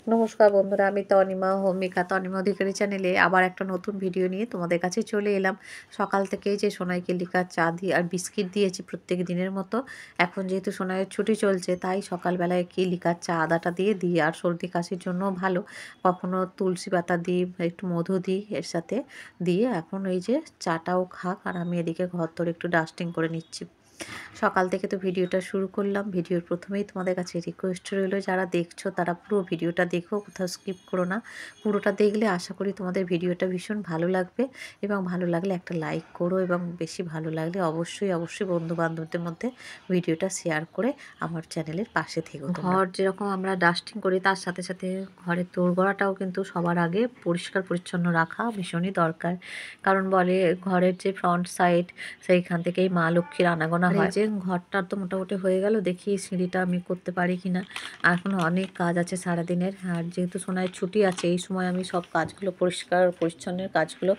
নমস্কার বন্ধুরা, আমি তনিমা হোমিকা তনিমা অধিকারী চ্যানেলে আবার একটা নতুন ভিডিও নিয়ে তোমাদের কাছে চলে এলাম। সকাল থেকেই যে সোনাইকে লিকার চা দিয়ে আর বিস্কিট দিয়েছি প্রত্যেক দিনের মতো। এখন যেহেতু সোনাইয়ের ছুটি চলছে তাই সকালবেলায় কি লিকার চা আদাটা দিয়ে আর সর্দি কাশির জন্য ভালো। কখনো তুলসী পাতা দিই, একটু মধু দিই এর সাথে দিয়ে এখন এই যে চাটাও খাক আর আমি এদিকে ঘর তোর একটু ডাস্টিং করে নিচ্ছি। সকাল থেকে তো ভিডিওটা শুরু করলাম। ভিডিওর প্রথমেই তোমাদের কাছে রিকোয়েস্ট রইল, যারা দেখছো তারা পুরো ভিডিওটা দেখো, কোথাও স্কিপ করো না। পুরোটা দেখলে আশা করি তোমাদের ভিডিওটা ভীষণ ভালো লাগবে এবং ভালো লাগলে একটা লাইক করো এবং বেশি ভালো লাগলে অবশ্যই বন্ধু বান্ধবদের মধ্যে ভিডিওটা শেয়ার করে আমার চ্যানেলের পাশে থেকো। ঘর যেরকম আমরা ডাস্টিং করি তার সাথে সাথে ঘরের দোরগোড়াটাও কিন্তু সবার আগে পরিষ্কার পরিচ্ছন্ন রাখা ভীষণই দরকার। কারণ বলে ঘরের যে ফ্রন্ট সাইড সেইখান থেকেই মা লক্ষ্মীর আনাগোনা হয়। যে ঘরটা তো মোটামুটি হয়ে গেল, দেখি সিঁড়িটা আমি করতে পারি কিনা। এখনো অনেক কাজ আছে সারাদিনের। আর যেহেতু সোনাইয়ের ছুটি আছে এই সময় আমি সব কাজগুলো পরিষ্কার পরিচ্ছন্নের কাজগুলো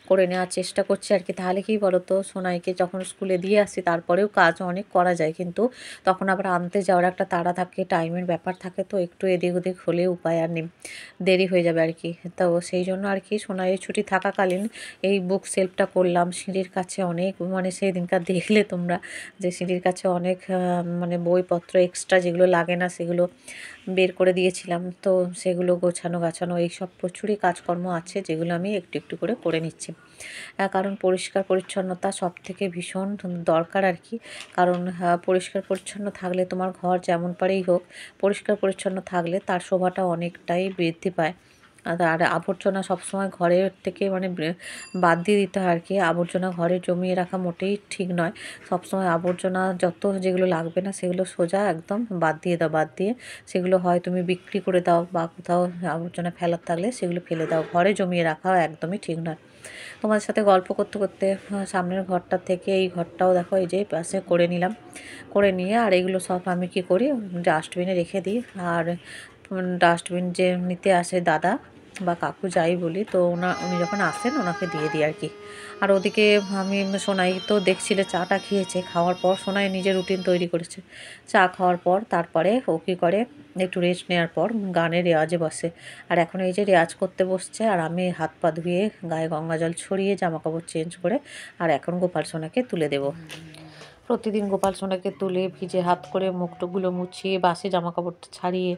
করে নেওয়ার চেষ্টা করছি আর কি। তাহলে কি বলো তো, সোনাইকে যখন স্কুলে দিয়ে আসি তারপরেও কাজ অনেক করা যায়, কিন্তু তখন আবার আনতে যাওয়ার একটা তাড়া থাকে, টাইমের ব্যাপার থাকে, তো একটু এদিক ওদিক হলে উপায় আর নেই, দেরি হয়ে যাবে আর কি। তো সেই জন্য আর কি সোনাইয়ের ছুটি থাকাকালীন এই বুক সেলফটা করলাম। সিঁড়ির কাছে অনেক মানে সেই দিনকার দেখলে তোমরা যে সিঁড়ির কাছে অনেক মানে বইপত্র এক্সট্রা যেগুলো লাগে না সেগুলো বের করে দিয়েছিলাম। তো সেগুলো গোছানো গাছানো এইসব প্রচুরই কাজকর্ম আছে যেগুলো আমি একটু একটু করে করে নিচ্ছি। কারণ পরিষ্কার পরিচ্ছন্নতা সব থেকে ভীষণ দরকার আর কি। কারণ পরিষ্কার পরিচ্ছন্ন থাকলে তোমার ঘর যেমন পারেই হোক, পরিষ্কার পরিচ্ছন্ন থাকলে তার শোভাটা অনেকটাই বৃদ্ধি পায়। আর আবর্জনা সবসময় ঘরের থেকে মানে বাদ দিয়ে দিতে হয় আর কি। আবর্জনা ঘরে জমিয়ে রাখা মোটেই ঠিক নয়। সবসময় আবর্জনা যত যেগুলো লাগবে না সেগুলো সোজা একদম বাদ দিয়ে দাও, বাদ দিয়ে সেগুলো হয় তুমি বিক্রি করে দাও বা কোথাও আবর্জনা ফেলার থাকলে সেগুলো ফেলে দাও। ঘরে জমিয়ে রাখা একদমই ঠিক নয়। তোমাদের সাথে গল্প করতে করতে সামনের ঘরটা থেকে এই ঘরটাও দেখো এই যে পাশে করে নিলাম। করে নিয়ে আর এগুলো সব আমি কি করি ডাস্টবিনে রেখে দিই। আর ডাস্টবিন যে নিতে আসে দাদা বা কাকু যাই বলি, তো উনি যখন আসেন ওনাকে দিয়ে দিই আর কি। আর ওদিকে আমি সোনাই তো দেখছিলে চাটা খেয়েছে, খাওয়ার পর সোনাই নিজের রুটিন তৈরি করেছে। চা খাওয়ার পর তারপরে ও কী করে একটু রেস্ট নেওয়ার পর গানের রেওয়াজে বসে। আর এখন এই যে রেওয়াজ করতে বসছে আর আমি হাত পা ধুয়ে গায়ে গঙ্গা জল ছড়িয়ে জামা কাপড় চেঞ্জ করে আর এখন গোপাল সোনাকে তুলে দেবো। প্রতিদিন গোপাল সোনাকে তুলে ভিজে হাত করে মুখটুকগুলো মুছিয়ে বাসি জামা কাপড়টা ছাড়িয়ে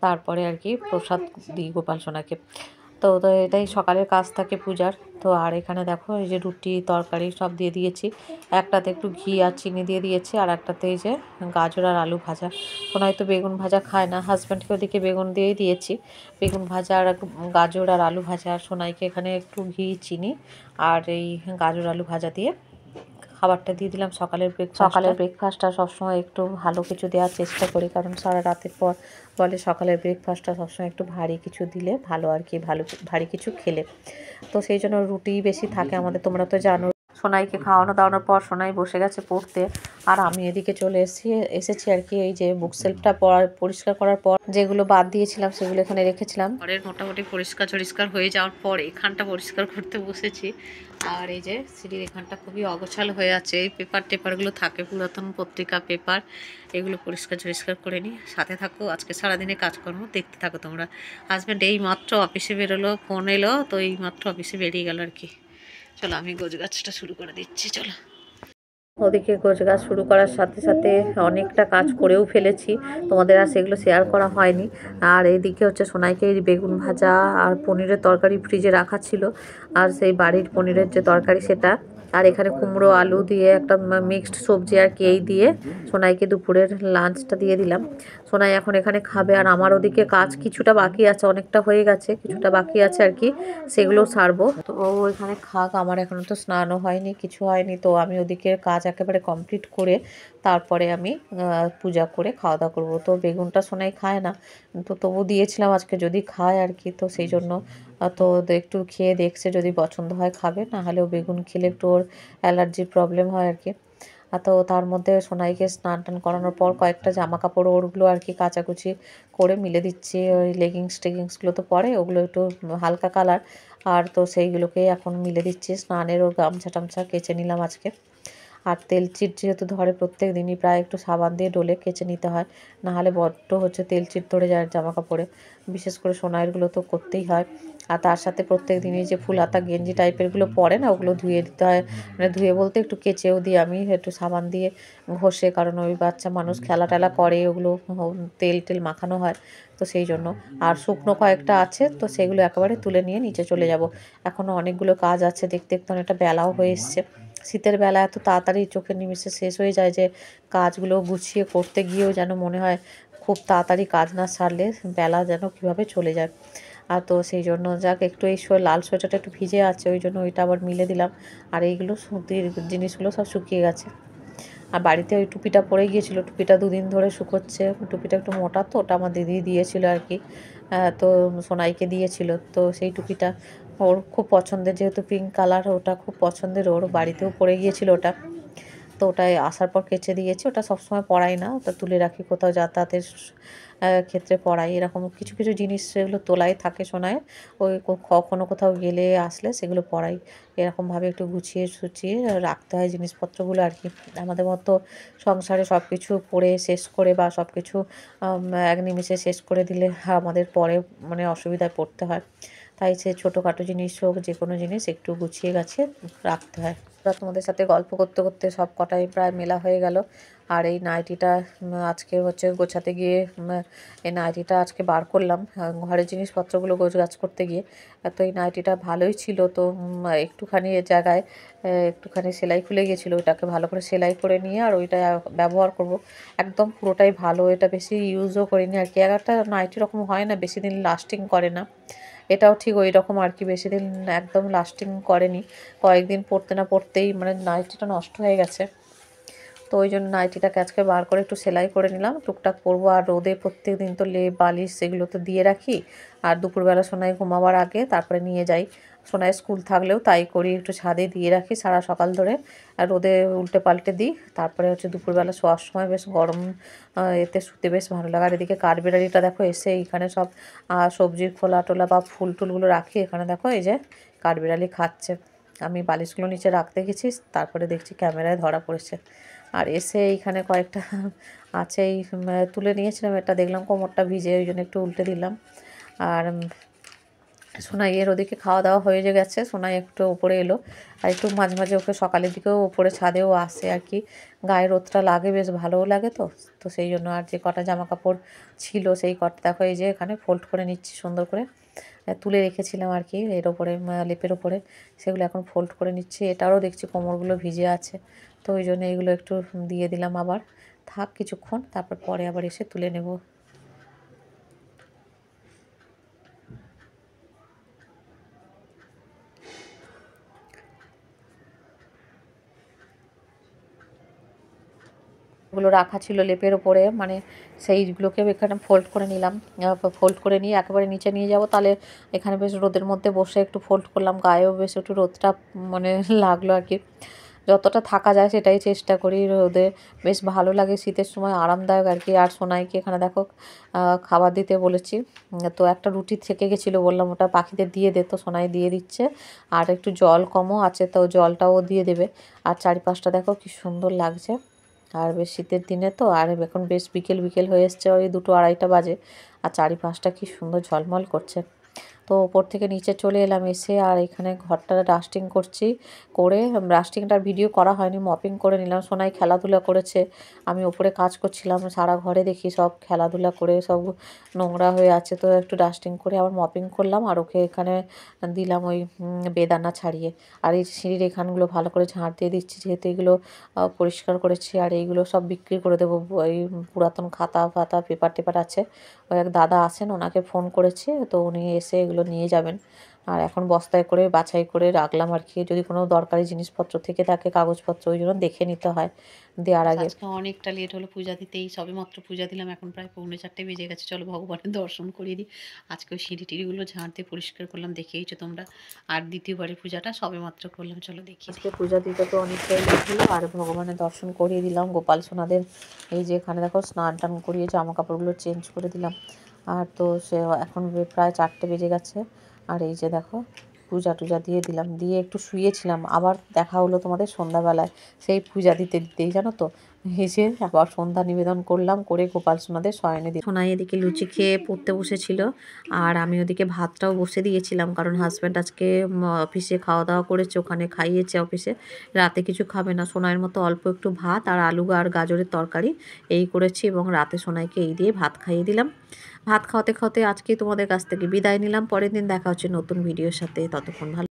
তারপরে আর কি প্রসাদ দিই গোপাল সোনাকে। তো এটাই সকালের কাজ থাকে পূজার। তো আর এখানে দেখো এই যে রুটি তরকারি সব দিয়ে দিয়েছি। একটাতে একটু ঘি আর চিনি দিয়ে দিয়েছি আর একটাতে এই যে গাজর আর আলু ভাজা। সোনাই তো বেগুন ভাজা খায় না, হাজব্যান্ডকে ওদিকে বেগুন দিয়েই দিয়েছি। বেগুন ভাজা আর গাজর আর আলু ভাজা। আর সোনাইকে এখানে একটু ঘি চিনি আর এই গাজর আলু ভাজা দিয়ে খাবারটা দিয়ে দিলাম। সকালের ব্রেকফাস্টটা সবসময় একটু ভালো কিছু দেওয়ার চেষ্টা করি, কারণ সারা রাতের পর বলে সকালের ব্রেকফাস্টটা সবসময় একটু ভারী কিছু দিলে ভালো আর কি, ভারী কিছু খেলে। তো সেই জন্য রুটি বেশি থাকে আমাদের, তোমরা তো জানো। সোনাইকে খাওয়ানো দাওয়ানোর পর সোনাই বসে গেছে পড়তে আর আমি এদিকে চলে এসেছি আর কি। এই যে বুক সেলফটা পরিষ্কার করার পর যেগুলো বাদ দিয়েছিলাম সেগুলো এখানে রেখেছিলাম। ঘরের মোটামুটি পরিষ্কার হয়ে যাওয়ার পর এখানটা পরিষ্কার করতে বসেছি। আর এই যে সিঁড়ির এখানটা খুবই অগোছালো হয়ে আছে, এই টেপারগুলো থাকে পুরাতন পত্রিকা পেপার, এগুলো পরিষ্কার করে নিই। সাথে থাকো, আজকে সারাদিনে কাজকর্ম দেখতে থাকো তোমরা। হাজব্যান্ড এই মাত্র অফিসে বেরোলো, ফোন এলো, তো এই মাত্র অফিসে বেরিয়ে গেল আর কি। চলো আমি গোছগাছটা শুরু করে দিচ্ছি। চলো, ওদিকে গোছগাছ শুরু করার সাথে সাথে অনেকটা কাজ করেও ফেলেছি, তোমাদের আর সেগুলো শেয়ার করা হয়নি। আর এইদিকে হচ্ছে সোনাইকে বেগুন ভাজা আর পনিরের তরকারি ফ্রিজে রাখা ছিল, আর সেই বাড়ির পনিরের যে তরকারি সেটা, আর এখানে কুমড়ো আলু দিয়ে একটা মিক্সড সবজি আর কি, এই দিয়ে সোনাইকে দুপুরের লাঞ্চটা দিয়ে দিলাম। সোনাই এখন এখানে খাবে আর আমার ওদিকে কাজ কিছুটা বাকি আছে, অনেকটা হয়ে গেছে, কিছুটা বাকি আছে আর কি, সেগুলো সারবো। তো ও এখানে খাক, আমার এখনো তো স্নানও হয়নি, কিছু হয়নি। তো আমি ওদিকে কাজ একেবারে কমপ্লিট করে তারপরে আমি পূজা করে খাওয়া দাওয়া করবো। তো বেগুনটা সোনাই খায় না, তো তবু দিয়েছিলাম আজকে যদি খায় আর কি। তো সেই জন্য তো একটু খেয়ে দেখছে, যদি পছন্দ হয় খাবে, না হলেও বেগুন খেলে একটু ওর অ্যালার্জির প্রবলেম হয় আর কি। তো তার মধ্যে সোনাইকে স্নান টান করানোর পর কয়েকটা জামা কাপড় ওরগুলো আর কি কাচাকুচি করে মিলে দিচ্ছি। ওই লেগিংসগুলো তো পরে, ওগুলো একটু হালকা কালার, আর তো সেইগুলোকে এখন মিলে দিচ্ছি। স্নানের ওর গামছা টামছা কেচে নিলাম আজকে। আর তেল চিট যেহেতু ধরে প্রত্যেক দিনই প্রায় একটু সাবান দিয়ে ডলে কেচে নিতে হয়, নাহলে বড্ড তেল চিট ধরে যায় জামা কাপড়ে, বিশেষ করে সোনাইয়েরগুলো তো করতেই হয়। আর তার সাথে প্রত্যেক দিনই যে ফুল হাতা গেঞ্জি টাইপেরগুলো পরে না, ওগুলো ধুয়ে দিতে হয়, মানে ধুয়ে বলতে একটু কেচেও দিই আমি একটু সাবান দিয়ে ঘষে, কারণ ওই বাচ্চা মানুষ খেলা টেলা করে, ওগুলো তেল টেল মাখানো হয়, তো সেই জন্য। আর শুকনো কয়েকটা আছে, তো সেগুলো একেবারে তুলে নিয়ে নিচে চলে যাব। এখনও অনেকগুলো কাজ আছে, দেখতে দেখতে অনেকটা বেলাও হয়ে এসছে। শীতের বেলা এত তাড়াতাড়ি চোখের নিমেষে শেষ হয়ে যায় যে কাজগুলো গুছিয়ে করতে গিয়েও যেন মনে হয় খুব তাড়াতাড়ি কাজ না সারলে বেলা যেন কীভাবে চলে যায়। আর তো সেই জন্য যাক, একটু এই লাল সোয়েটারটা একটু ভিজে আছে, ওই জন্য ওইটা আবার মিলে দিলাম। আর এইগুলো সুতির জিনিসগুলো সব শুকিয়ে গেছে। আর বাড়িতে ওই টুপিটা পরে গিয়েছিলো, টুপিটা দুদিন ধরে শুকোচ্ছে। টুপিটা একটু মোটা, তো ওটা আমার দিদি দিয়েছিল আর কি, তো সোনাইকে দিয়েছিল। তো সেই টুপিটা ওর খুব পছন্দের, যেহেতু পিঙ্ক কালার, ওটা খুব পছন্দের, ওর বাড়িতেও পরে গিয়েছিল ওটা। তো ওটাই আসার পর কেচে দিয়েছি, ওটা সবসময় পরাই না, ওটা তুলে রাখি, কোথাও যাতায়াতের ক্ষেত্রে পরাই। এরকম কিছু কিছু জিনিস সেগুলো তোলাই থাকে সোনায়, ওই কখনো কোথাও গেলে আসলে সেগুলো পরাই। এরকমভাবে একটু গুছিয়ে সুচিয়ে রাখতে হয় জিনিসপত্রগুলো আর কি। আমাদের মতো সংসারে সব কিছু পড়ে শেষ করে বা সব কিছু এক নিমেষে শেষ করে দিলে আমাদের পরে মানে অসুবিধায় পড়তে হয়। তাই সে ছোটোখাটো জিনিস হোক, যে কোনো জিনিস একটু গুছিয়ে গাছিয়ে রাখতে হয়। তোমাদের সাথে গল্প করতে করতে সব কটাই প্রায় মেলা হয়ে গেল। আর এই নাইটিটা আজকে গোছাতে গিয়ে এই নাইটিটা আজকে বার করলাম ঘরের জিনিসপত্রগুলো গোছগাছ করতে গিয়ে। তো এই নাইটিটা ভালোই ছিল, তো একটুখানি এ জায়গায় একটুখানি সেলাই খুলে গিয়েছিলো, ওইটাকে ভালো করে সেলাই করে নিয়ে আর ওইটা ব্যবহার করব। একদম পুরোটাই ভালো, এটা বেশি ইউজও করিনি আর কি। একটা নাইটি রকম হয় না, বেশি দিন লাস্টিং করে না, এটাও ঠিক ওই রকম আর কি, বেশি দিন একদম লাস্টিং করেনি। কয়েকদিন পরতে না পরতেই মানে নাইটিটা নষ্ট হয়ে গেছে। তো ওই জন্য নাইটিটাকে আজকে বার করে একটু সেলাই করে নিলাম, টুকটাক পরবো। আর রোদে প্রত্যেক দিন তো লেপ বালিশ সেগুলো তো দিয়ে রাখি, আর দুপুরবেলা সোনাই ঘুমাবার আগে তারপরে নিয়ে যাই। সোনাই স্কুল থাকলেও তাই করি, একটু ছাদে দিয়ে রাখি সারা সকাল ধরে, আর রোদে উল্টে পাল্টে দিই। তারপরে দুপুরবেলা শোয়ার সময় বেশ গরম এতে শুতে বেশ ভালো লাগে। আর এদিকে কাঠবিড়ালিটা দেখো এসে এইখানে সব সবজির খোলা টোলা বা ফুল টুলগুলো রাখি, এখানে দেখো এই যে কাঠবিড়ালি খাচ্ছে। আমি বালিশগুলো নিচে রাখতে গেছি, তারপরে দেখছি ক্যামেরায় ধরা পড়েছে। আর এসে এইখানে কয়েকটা আছে, এই তুলে নিয়েছিলাম, এটা দেখলাম কোমরটা ভিজে, ওই জন্য একটু উল্টে দিলাম। আর সোনাইয়ের ওদিকে খাওয়া দাওয়া হয়ে গেছে, সোনাই একটু উপরে এলো, আর একটু মাঝে মাঝে ওকে সকালের দিকেও উপরে ছাদেও আসে আর কি, গায়ে রোদটা লাগে, বেশ ভালোও লাগে। তো তো সেই জন্য আর যে কটা জামা কাপড় ছিল সেই কটা দেখো এই যে এখানে ফোল্ড করে নিচ্ছি সুন্দর করে, তুলে রেখেছিলাম আর কি এর ওপরে লেপের ওপরে, সেগুলো এখন ফোল্ড করে নিচ্ছি। এটারও দেখছি কোমরগুলো ভিজে আছে, তো ওই জন্য এগুলো একটু দিয়ে দিলাম, আবার থাক কিছুক্ষণ, তারপর পরে আবার এসে তুলে নেব। গুলো রাখা ছিল লেপের ওপরে, মানে সেইগুলোকে এখানে ফোল্ড করে নিলাম, ফোল্ড করে নিয়ে একেবারে নিচে নিয়ে যাব। তাহলে এখানে বেশ রোদের মধ্যে বসে একটু ফোল্ড করলাম, গায়েও বেশ একটু রোদটা মানে লাগলো আর কি। যতটা থাকা যায় সেটাই চেষ্টা করি, রোদে বেশ ভালো লাগে, শীতের সময় আরামদায়ক আর কি। আর সোনাইকে এখানে দেখো খাবার দিতে বলেছি, তো একটা রুটি থেকে গেছিলো, বললাম ওটা পাখিদের দিয়ে দে, তো সোনাই দিয়ে দিচ্ছে। আর একটু জল কমও আছে, তো জলটাও দিয়ে দেবে। আর চারিপাশটা দেখো কি সুন্দর লাগছে, আর বেশ শীতের দিনে তো, আর এখন বেশ বিকেল বিকেল হয়ে এসছে, ওই 2-2-2:30 বাজে, আর চারিপাশটা কি সুন্দর ঝলমল করছে। তো ওপর থেকে নিচে চলে এলাম, এসে আর এখানে ঘরটা ডাস্টিং করছি, করে ডাস্টিংটার ভিডিও করা হয়নি, মপিং করে নিলাম। সোনাই খেলাধুলা করেছে, আমি ওপরে কাজ করছিলাম, সারা ঘরে দেখি সব খেলাধুলা করে সব নোংরা হয়ে আছে, তো একটু ডাস্টিং করে আবার মপিং করলাম। আর ওকে এখানে দিলাম ওই বেদানা ছাড়িয়ে, আর এই সিঁড়ির এখানগুলো ভালো করে ঝাঁট দিয়ে দিচ্ছি, যেহেতু এগুলো পরিষ্কার করেছি। আর এইগুলো সব বিক্রি করে দেবো, এই পুরাতন খাতা ফাতা পেপার টেপার আছে, ওই এক দাদা আছেন, ওনাকে ফোন করেছি, তো উনি এসে এগুলো নিয়ে যাবেন। আর এখন বস্তায় করে বাছাই করে রাখলাম আর কি, যদি কোনো দরকারি জিনিসপত্র থেকে থাকে কাগজপত্র, ওই জন্য দেখে নিতে হয় দেওয়ার আগে। আজকে অনেকটা লেট হলো পূজা দিতেই, সবে মাত্র পূজা দিলাম, এখন প্রায় 3:45 বেজে গেছে। চলো ভগবানের দর্শন করিয়ে দিই। আজকে ওই সিঁড়ি টিড়িগুলো ঝাঁট দিয়ে পরিষ্কার করলাম, দেখেইছো তোমরা। আর দ্বিতীয়বারের পূজাটা সবে মাত্র করলাম, চলো দেখি। আজকে পূজা দিতে তো অনেকটাই লেট হলো, আর ভগবানের দর্শন করিয়ে দিলাম। গোপাল সোনাদের এই যে এখানে দেখো স্নান টান করিয়ে জামা কাপড়গুলো চেঞ্জ করে দিলাম। আর তো সে এখন প্রায় 4টে বেজে গেছে, আর এই যে দেখো পূজা টুজা দিয়ে দিলাম, দিয়ে একটু শুয়েছিলাম। আবার দেখা হলো তোমাদের সন্ধ্যাবেলায়, সেই পূজা দিতে দিতেই জানো তো হেসে আবার সন্ধ্যা নিবেদন করলাম, করে গোপাল সোনাদের শয়নে দিই। সোনাই এদিকে লুচি খেয়ে পড়তে বসেছিল, আর আমি ওদিকে ভাতটাও বসে দিয়েছিলাম, কারণ হাজব্যান্ড আজকে অফিসে খাওয়া দাওয়া করেছে, ওখানে খাইয়েছে অফিসে, রাতে কিছু খাবে না। সোনাইয়ের মতো অল্প একটু ভাত আর আলু আর গাজরের তরকারি এই করেছি, এবং রাতে সোনাইকে এই দিয়ে ভাত খাইয়ে দিলাম। ভাত খাওয়াতে খাওয়াতে আজকে তোমাদের কাছ থেকে বিদায় নিলাম। পরের দিন দেখা হচ্ছে নতুন ভিডিওর সাথে, ততক্ষণ ভালো।